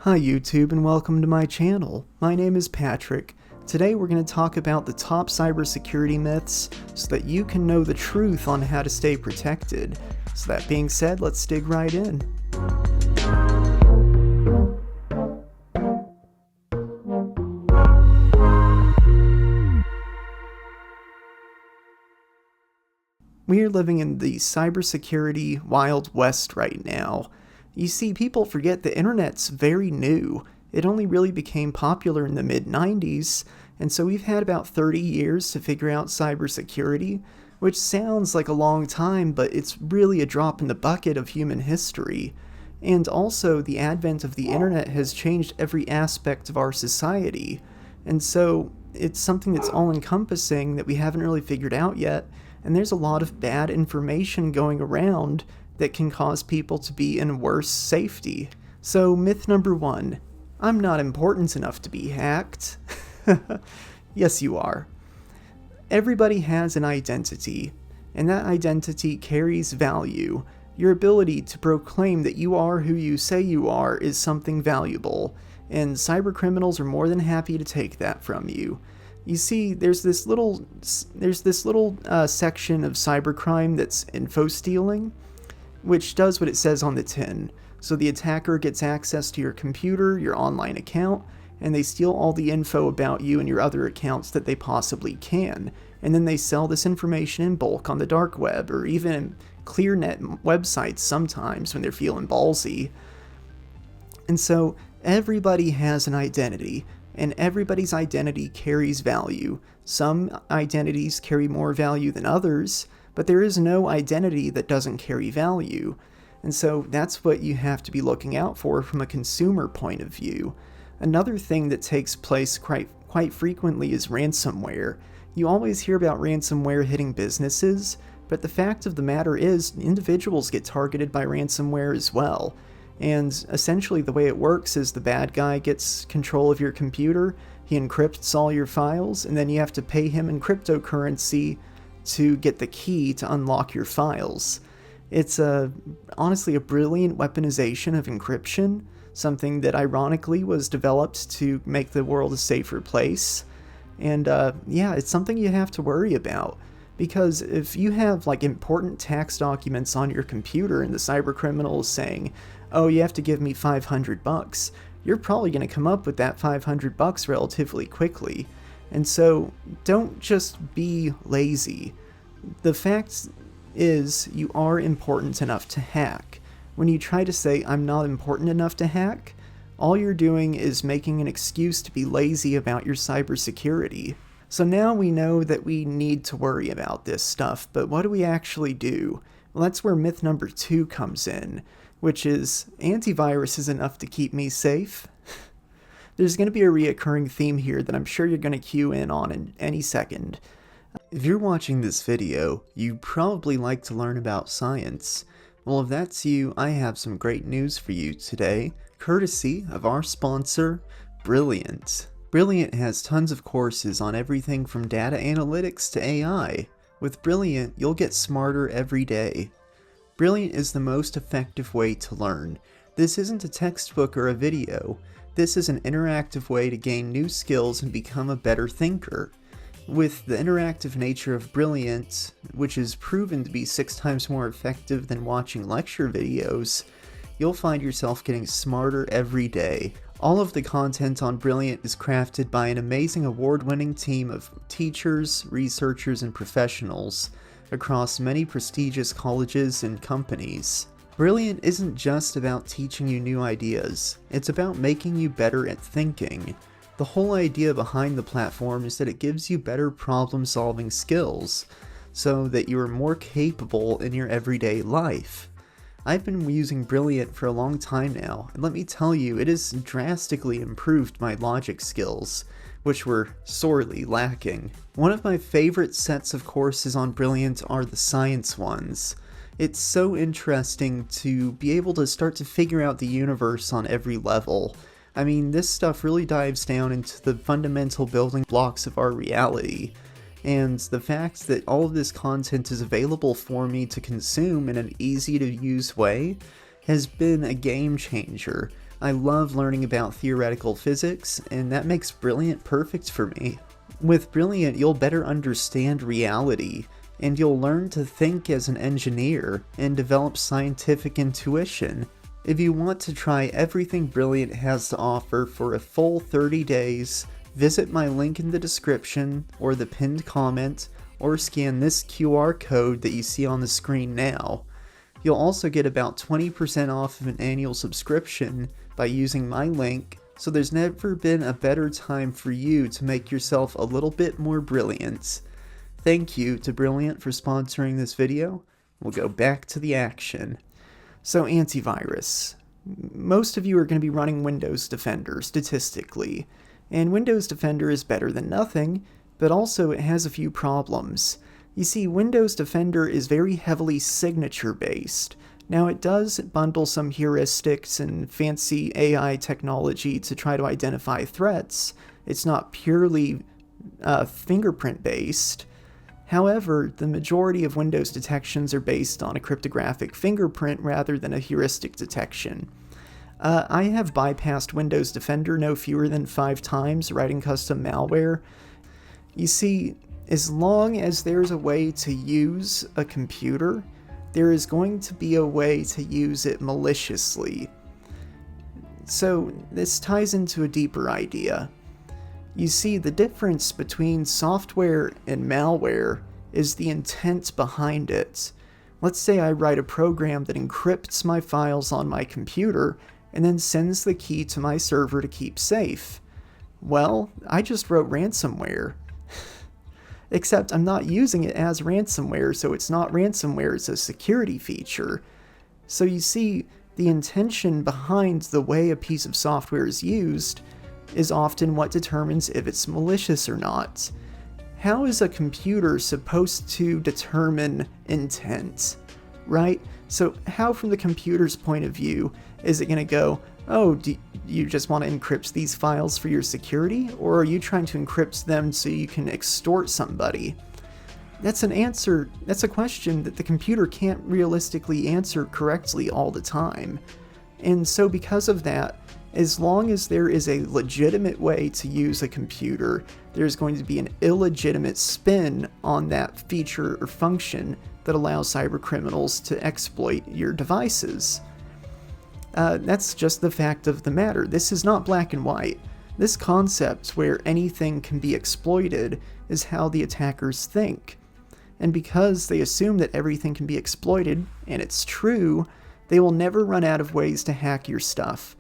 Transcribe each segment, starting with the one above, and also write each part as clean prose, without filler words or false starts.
Hi YouTube and welcome to my channel. My name is Patrick. Today we're going to talk about the top cybersecurity myths so that you can know the truth on how to stay protected. So that being said, let's dig right in. We are living in the cybersecurity Wild West right now. You see, people forget the internet's very new. It only really became popular in the mid-90s, and so we've had about 30 years to figure out cybersecurity, which sounds like a long time, but it's really a drop in the bucket of human history. And also, the advent of the internet has changed every aspect of our society, and so it's something that's all-encompassing that we haven't really figured out yet, and there's a lot of bad information going around that can cause people to be in worse safety. So myth number 1, I'm not important enough to be hacked. Yes, you are. Everybody has an identity, and that identity carries value. Your ability to proclaim that you are who you say you are is something valuable, and cybercriminals are more than happy to take that from you. You see, there's this little section of cybercrime that's info stealing, which does what it says on the tin. So the attacker gets access to your computer, your online account, and they steal all the info about you and your other accounts that they possibly can. And then they sell this information in bulk on the dark web, or even in ClearNet websites sometimes when they're feeling ballsy. And so everybody has an identity, and everybody's identity carries value. Some identities carry more value than others, but there is no identity that doesn't carry value. And so that's what you have to be looking out for from a consumer point of view. Another thing that takes place quite frequently is ransomware. You always hear about ransomware hitting businesses, but the fact of the matter is individuals get targeted by ransomware as well. And essentially the way it works is the bad guy gets control of your computer, he encrypts all your files, and then you have to pay him in cryptocurrency to get the key to unlock your files. It's honestly a brilliant weaponization of encryption, something that ironically was developed to make the world a safer place. And yeah, it's something you have to worry about, because if you have like important tax documents on your computer and the cybercriminal is saying, oh, you have to give me $500, you're probably going to come up with that $500 relatively quickly. And so don't just be lazy. The fact is you are important enough to hack. When you try to say I'm not important enough to hack, all you're doing is making an excuse to be lazy about your cybersecurity. So now we know that we need to worry about this stuff, but what do we actually do? Well, that's where myth number 2 comes in, which is antivirus is enough to keep me safe. There's going to be a reoccurring theme here that I'm sure you're going to cue in on in any second. If you're watching this video, you probably like to learn about science. Well, if that's you, I have some great news for you today, courtesy of our sponsor, Brilliant. Brilliant has tons of courses on everything from data analytics to AI. With Brilliant, you'll get smarter every day. Brilliant is the most effective way to learn. This isn't a textbook or a video. This is an interactive way to gain new skills and become a better thinker. With the interactive nature of Brilliant, which is proven to be 6 times more effective than watching lecture videos, you'll find yourself getting smarter every day. All of the content on Brilliant is crafted by an amazing award-winning team of teachers, researchers, and professionals across many prestigious colleges and companies. Brilliant isn't just about teaching you new ideas, it's about making you better at thinking. The whole idea behind the platform is that it gives you better problem-solving skills, so that you are more capable in your everyday life. I've been using Brilliant for a long time now, and let me tell you, it has drastically improved my logic skills, which were sorely lacking. One of my favorite sets of courses on Brilliant are the science ones. It's so interesting to be able to start to figure out the universe on every level. I mean, this stuff really dives down into the fundamental building blocks of our reality. And the fact that all of this content is available for me to consume in an easy to use way has been a game changer. I love learning about theoretical physics, and that makes Brilliant perfect for me. With Brilliant, you'll better understand reality, and you'll learn to think as an engineer and develop scientific intuition. If you want to try everything Brilliant has to offer for a full 30 days, visit my link in the description or the pinned comment, or scan this QR code that you see on the screen now. You'll also get about 20% off of an annual subscription by using my link, so there's never been a better time for you to make yourself a little bit more brilliant. Thank you to Brilliant for sponsoring this video. We'll go back to the action. So, antivirus. Most of you are going to be running Windows Defender statistically, and Windows Defender is better than nothing, but also it has a few problems. You see, Windows Defender is very heavily signature-based. Now, it does bundle some heuristics and fancy AI technology to try to identify threats. It's not purely fingerprint-based. However, the majority of Windows detections are based on a cryptographic fingerprint rather than a heuristic detection. I have bypassed Windows Defender no fewer than 5 times writing custom malware. You see, as long as there's a way to use a computer, there is going to be a way to use it maliciously. So this ties into a deeper idea. You see, the difference between software and malware is the intent behind it. Let's say I write a program that encrypts my files on my computer and then sends the key to my server to keep safe. Well, I just wrote ransomware. Except I'm not using it as ransomware, so it's not ransomware, it's a security feature. So you see, the intention behind the way a piece of software is used is often what determines if it's malicious or not. How is a computer supposed to determine intent, right? So how, from the computer's point of view, is it going to go, oh, do you just want to encrypt these files for your security? Or are you trying to encrypt them so you can extort somebody? That's a question that the computer can't realistically answer correctly all the time. And so because of that, as long as there is a legitimate way to use a computer, there's going to be an illegitimate spin on that feature or function that allows cybercriminals to exploit your devices. That's just the fact of the matter. This is not black and white. This concept where anything can be exploited is how the attackers think. And because they assume that everything can be exploited, and it's true, they will never run out of ways to hack your stuff.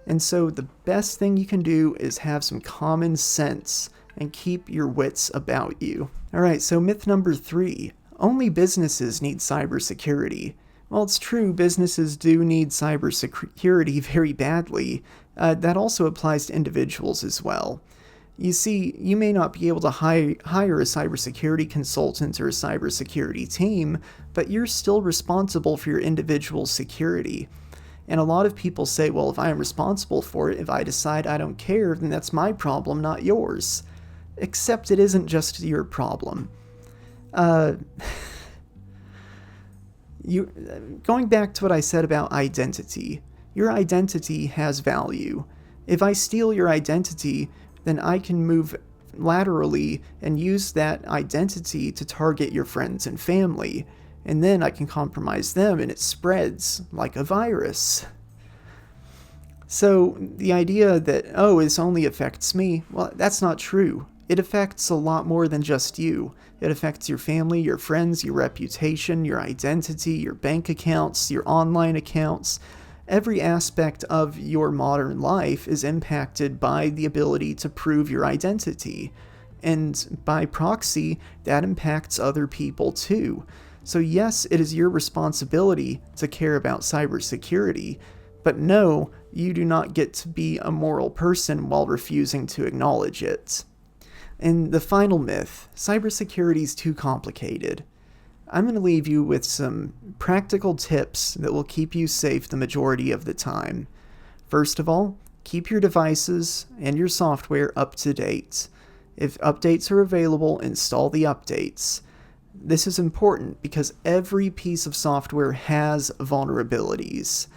And so the best thing you can do is have some common sense and keep your wits about you. Alright, so myth number 3. Only businesses need cybersecurity. Well, it's true, businesses do need cybersecurity very badly. That also applies to individuals as well. You see, you may not be able to hire a cybersecurity consultant or a cybersecurity team, but you're still responsible for your individual security. And a lot of people say, well, if I am responsible for it, if I decide I don't care, then that's my problem, not yours. Except it isn't just your problem. Going back to what I said about identity, your identity has value. If I steal your identity, then I can move laterally and use that identity to target your friends and family, and then I can compromise them and it spreads like a virus. So the idea that, oh, this only affects me, well, that's not true. It affects a lot more than just you. It affects your family, your friends, your reputation, your identity, your bank accounts, your online accounts. Every aspect of your modern life is impacted by the ability to prove your identity. And by proxy, that impacts other people too. So yes, it is your responsibility to care about cybersecurity, but no, you do not get to be a moral person while refusing to acknowledge it. And the final myth, cybersecurity is too complicated. I'm going to leave you with some practical tips that will keep you safe the majority of the time. First of all, keep your devices and your software up to date. If updates are available, install the updates. This is important because every piece of software has vulnerabilities.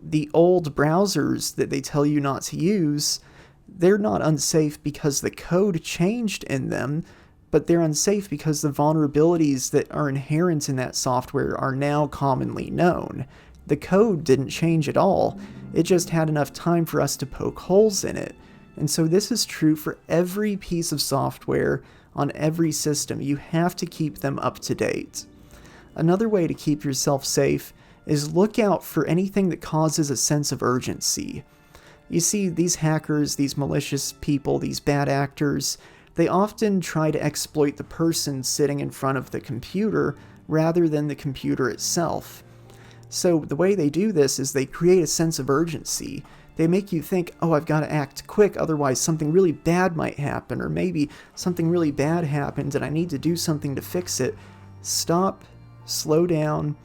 the old browsers that they tell you not to use, they're not unsafe because the code changed in them, but they're unsafe because the vulnerabilities that are inherent in that software are now commonly known. The code didn't change at all. It just had enough time for us to poke holes in it. And so this is true for every piece of software on every system. You have to keep them up to date. Another way to keep yourself safe is look out for anything that causes a sense of urgency. You see, these hackers, these malicious people, these bad actors, they often try to exploit the person sitting in front of the computer rather than the computer itself. So the way they do this is they create a sense of urgency. They make you think, oh, I've got to act quick, otherwise something really bad might happen, or maybe something really bad happened and I need to do something to fix it. Stop, slow down,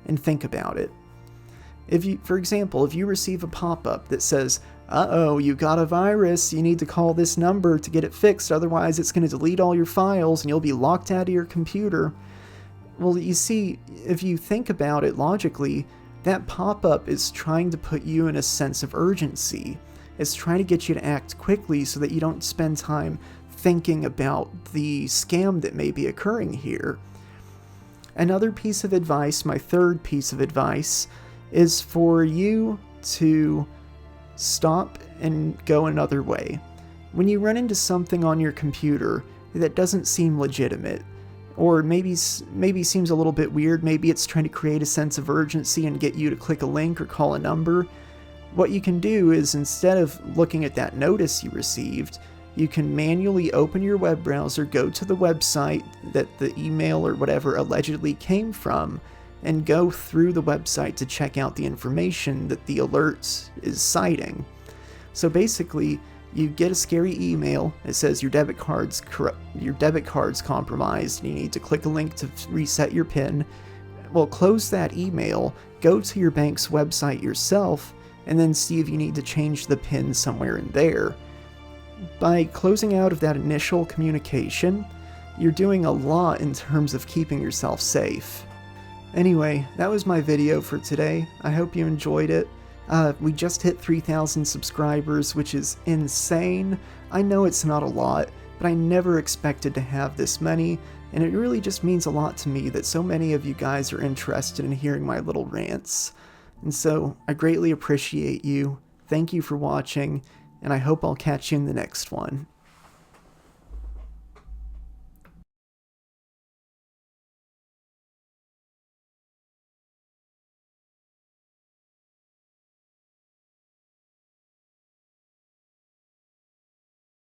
and think about it. For example, if you receive a pop-up that says, uh-oh, you got a virus, you need to call this number to get it fixed, otherwise it's going to delete all your files and you'll be locked out of your computer. Well, you see, if you think about it logically, that pop-up is trying to put you in a sense of urgency. It's trying to get you to act quickly so that you don't spend time thinking about the scam that may be occurring here. Another piece of advice, my third piece of advice, is for you to stop and go another way. When you run into something on your computer that doesn't seem legitimate, or maybe seems a little bit weird, maybe it's trying to create a sense of urgency and get you to click a link or call a number, what you can do is, instead of looking at that notice you received, you can manually open your web browser, go to the website that the email or whatever allegedly came from, and go through the website to check out the information that the alert is citing. So basically, you get a scary email. It says your debit card's compromised and you need to click a link to reset your PIN. Well, close that email, go to your bank's website yourself, and then see if you need to change the PIN somewhere in there. By closing out of that initial communication, you're doing a lot in terms of keeping yourself safe. Anyway, that was my video for today. I hope you enjoyed it. We just hit 3,000 subscribers, which is insane. I know it's not a lot, but I never expected to have this many, and it really just means a lot to me that so many of you guys are interested in hearing my little rants. And so, I greatly appreciate you. Thank you for watching, and I hope I'll catch you in the next one.